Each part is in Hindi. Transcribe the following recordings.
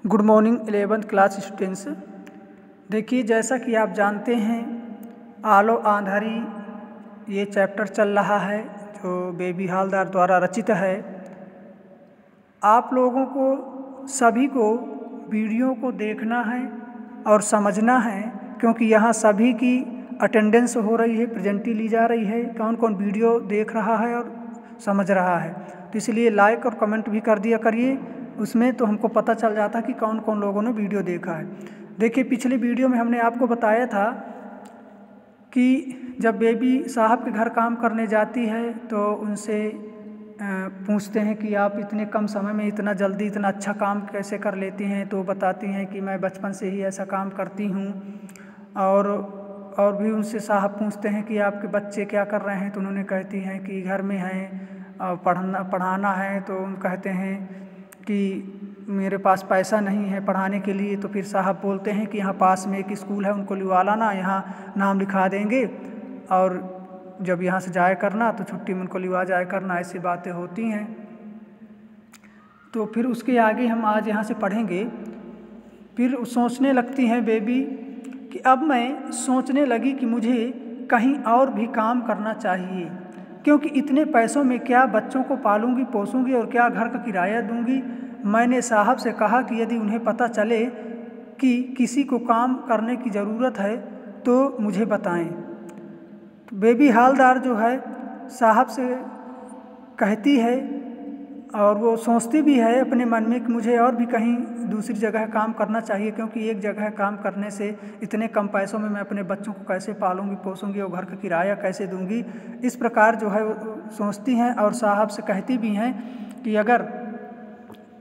Good morning 11th class students. देखिए, जैसा कि आप जानते हैं आलो आंधारी ये चैप्टर चल रहा है जो बेबी हालदार द्वारा रचित है। आप लोगों को सभी को वीडियो को देखना है और समझना है, क्योंकि यहाँ सभी की अटेंडेंस हो रही है, प्रेजेंटी ली जा रही है, कौन कौन वीडियो देख रहा है और समझ रहा है। तो इसलिए लाइक और कमेंट भी कर दिया करिए, उसमें तो हमको पता चल जाता कि कौन कौन लोगों ने वीडियो देखा है। देखिए, पिछले वीडियो में हमने आपको बताया था कि जब बेबी साहब के घर काम करने जाती है तो उनसे पूछते हैं कि आप इतने कम समय में इतना जल्दी इतना अच्छा काम कैसे कर लेती हैं। तो बताती हैं कि मैं बचपन से ही ऐसा काम करती हूँ। और भी उनसे साहब पूछते हैं कि आपके बच्चे क्या कर रहे हैं, तो उन्होंने कहती हैं कि घर में हैं और पढ़ाना है। तो उन कहते हैं कि मेरे पास पैसा नहीं है पढ़ाने के लिए। तो फिर साहब बोलते हैं कि यहाँ पास में एक स्कूल है, उनको लिवा लाना, यहाँ नाम लिखा देंगे और जब यहाँ से जाया करना तो छुट्टी में उनको लिवा जाया करना। ऐसी बातें होती हैं। तो फिर उसके आगे हम आज यहाँ से पढ़ेंगे। फिर सोचने लगती हैं बेबी कि अब मैं सोचने लगी कि मुझे कहीं और भी काम करना चाहिए, क्योंकि इतने पैसों में क्या बच्चों को पालूंगी पोसूंगी और क्या घर का किराया दूंगी। मैंने साहब से कहा कि यदि उन्हें पता चले कि किसी को काम करने की ज़रूरत है तो मुझे बताएं। तो बेबी हालदार जो है साहब से कहती है और वो सोचती भी है अपने मन में कि मुझे और भी कहीं दूसरी जगह काम करना चाहिए, क्योंकि एक जगह काम करने से इतने कम पैसों में मैं अपने बच्चों को कैसे पालूंगी पोसूंगी और घर का किराया कैसे दूंगी। इस प्रकार जो है वो सोचती हैं और साहब से कहती भी हैं कि अगर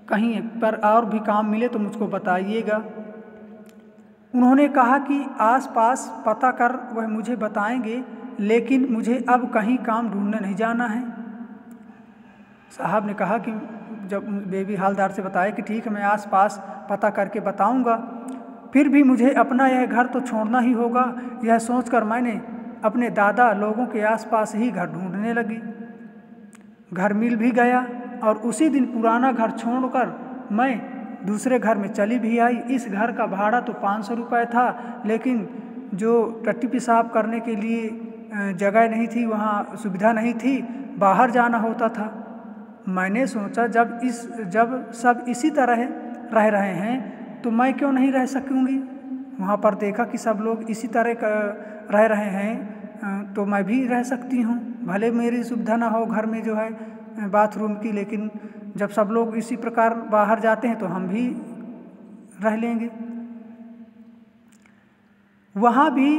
कहीं पर और भी काम मिले तो मुझको बताइएगा। उन्होंने कहा कि आसपास पता कर वह मुझे बताएंगे, लेकिन मुझे अब कहीं काम ढूंढने नहीं जाना है। साहब ने कहा कि जब बेबी हालदार से बताया कि ठीक है मैं आसपास पता करके बताऊंगा, फिर भी मुझे अपना यह घर तो छोड़ना ही होगा। यह सोचकर मैंने अपने दादा लोगों के आसपास ही घर ढूंढने लगी। घर मिल भी गया और उसी दिन पुराना घर छोड़कर मैं दूसरे घर में चली भी आई। इस घर का भाड़ा तो 500 रुपये था, लेकिन जो टट्टी पेशाब करने के लिए जगह नहीं थी, वहाँ सुविधा नहीं थी, बाहर जाना होता था। मैंने सोचा जब सब इसी तरह रह रहे हैं तो मैं क्यों नहीं रह सकूँगी। वहाँ पर देखा कि सब लोग इसी तरह रह रहे हैं तो मैं भी रह सकती हूँ, भले मेरी सुविधा ना हो घर में जो है बाथरूम की, लेकिन जब सब लोग इसी प्रकार बाहर जाते हैं तो हम भी रह लेंगे। वहाँ भी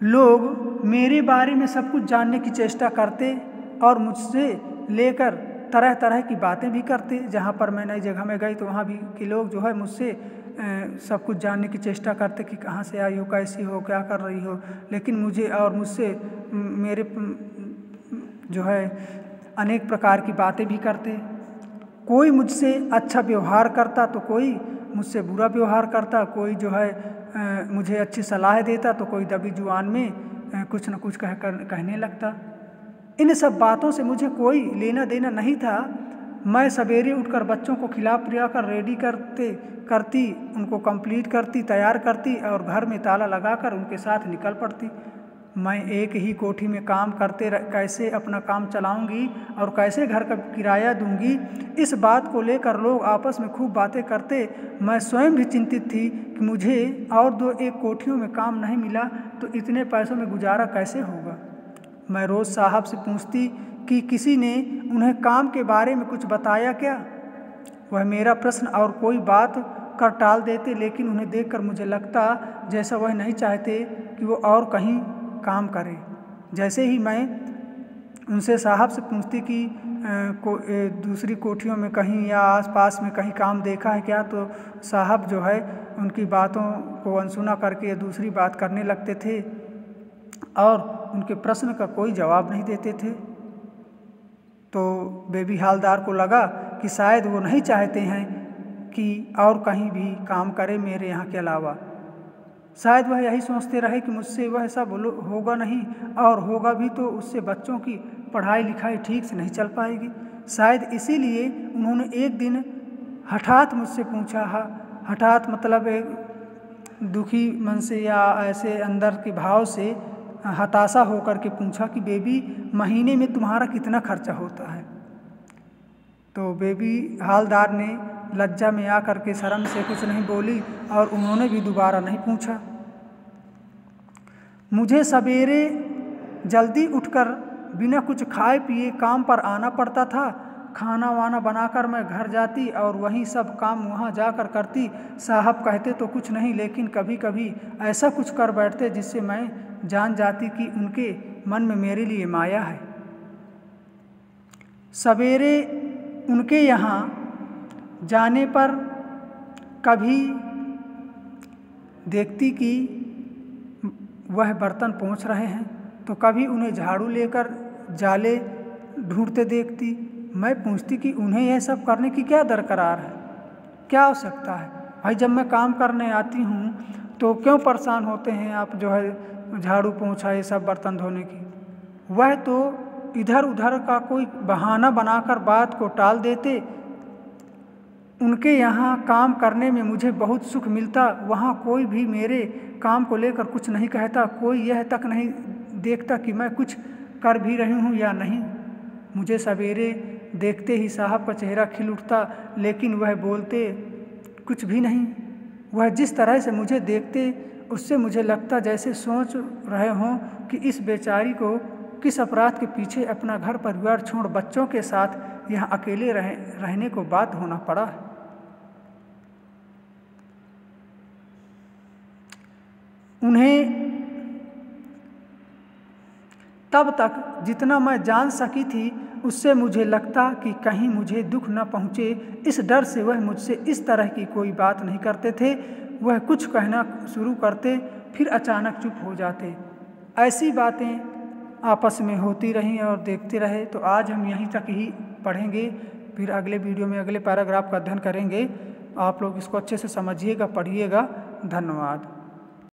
लोग मेरे बारे में सब कुछ जानने की चेष्टा करते और मुझसे लेकर तरह तरह की बातें भी करते। जहाँ पर मैं नई जगह में गई तो वहाँ भी के लोग जो है मुझसे सब कुछ जानने की चेष्टा करते कि कहाँ से आई हो, कैसी हो, क्या कर रही हो। लेकिन मुझे और मुझसे मेरे जो है अनेक प्रकार की बातें भी करते। कोई मुझसे अच्छा व्यवहार करता तो कोई मुझसे बुरा व्यवहार करता, कोई जो है मुझे अच्छी सलाह देता तो कोई दबी जुबान में कुछ न कुछ कहने लगता। इन सब बातों से मुझे कोई लेना देना नहीं था। मैं सवेरे उठकर बच्चों को खिला पिला कर रेडी करती, उनको कंप्लीट करती, तैयार करती और घर में ताला लगाकर उनके साथ निकल पड़ती। मैं एक ही कोठी में काम करते कैसे अपना काम चलाऊंगी और कैसे घर का किराया दूंगी, इस बात को लेकर लोग आपस में खूब बातें करते। मैं स्वयं भी चिंतित थी कि मुझे और 2-1 कोठियों में काम नहीं मिला तो इतने पैसों में गुजारा कैसे होगा। मैं रोज़ साहब से पूछती कि किसी ने उन्हें काम के बारे में कुछ बताया क्या। वह मेरा प्रश्न और कोई बात कर टाल देते, लेकिन उन्हें देखकर मुझे लगता जैसा वह नहीं चाहते कि वो और कहीं काम करें। जैसे ही मैं उनसे साहब से पूछती कि दूसरी कोठियों में कहीं या आसपास में कहीं काम देखा है क्या, तो साहब जो है उनकी बातों को अनसुना करके दूसरी बात करने लगते थे और उनके प्रश्न का कोई जवाब नहीं देते थे। तो बेबी हालदार को लगा कि शायद वो नहीं चाहते हैं कि और कहीं भी काम करे मेरे यहाँ के अलावा। शायद वह यही सोचते रहे कि मुझसे वह सब होगा नहीं, और होगा भी तो उससे बच्चों की पढ़ाई लिखाई ठीक से नहीं चल पाएगी। शायद इसीलिए उन्होंने एक दिन हठात मुझसे पूछा, हठात मतलब एक दुखी मन से या ऐसे अंदर के भाव से हताशा होकर के पूछा कि बेबी महीने में तुम्हारा कितना खर्चा होता है। तो बेबी हालदार ने लज्जा में आकर के शर्म से कुछ नहीं बोली और उन्होंने भी दोबारा नहीं पूछा। मुझे सवेरे जल्दी उठकर बिना कुछ खाए पिए काम पर आना पड़ता था। खाना वाना बनाकर मैं घर जाती और वहीं सब काम वहाँ जाकर करती। साहब कहते तो कुछ नहीं, लेकिन कभी कभी ऐसा कुछ कर बैठते जिससे मैं जान जाती कि उनके मन में मेरे लिए माया है। सवेरे उनके यहाँ जाने पर कभी देखती कि वह बर्तन पोंछ रहे हैं, तो कभी उन्हें झाड़ू लेकर जाले ढूंढते देखती। मैं पूछती कि उन्हें यह सब करने की क्या दरकार है, क्या आवश्यकता है। भाई जब मैं काम करने आती हूँ तो क्यों परेशान होते हैं आप जो है झाड़ू पोंछा ये सब बर्तन धोने की। वह तो इधर उधर का कोई बहाना बनाकर बात को टाल देते। उनके यहाँ काम करने में मुझे बहुत सुख मिलता। वहाँ कोई भी मेरे काम को लेकर कुछ नहीं कहता, कोई यह तक नहीं देखता कि मैं कुछ कर भी रही हूँ या नहीं। मुझे सवेरे देखते ही साहब का चेहरा खिल उठता, लेकिन वह बोलते कुछ भी नहीं। वह जिस तरह से मुझे देखते उससे मुझे लगता जैसे सोच रहे हों कि इस बेचारी को किस अपराध के पीछे अपना घर परिवार छोड़ बच्चों के साथ यहाँ अकेले रहने को बाध्य होना पड़ा है। उन्हें तब तक जितना मैं जान सकी थी उससे मुझे लगता कि कहीं मुझे दुख न पहुँचे, इस डर से वह मुझसे इस तरह की कोई बात नहीं करते थे। वह कुछ कहना शुरू करते फिर अचानक चुप हो जाते। ऐसी बातें आपस में होती रहीं और देखते रहे। तो आज हम यहीं तक ही पढ़ेंगे, फिर अगले वीडियो में अगले पैराग्राफ का अध्ययन करेंगे। आप लोग इसको अच्छे से समझिएगा, पढ़िएगा। धन्यवाद।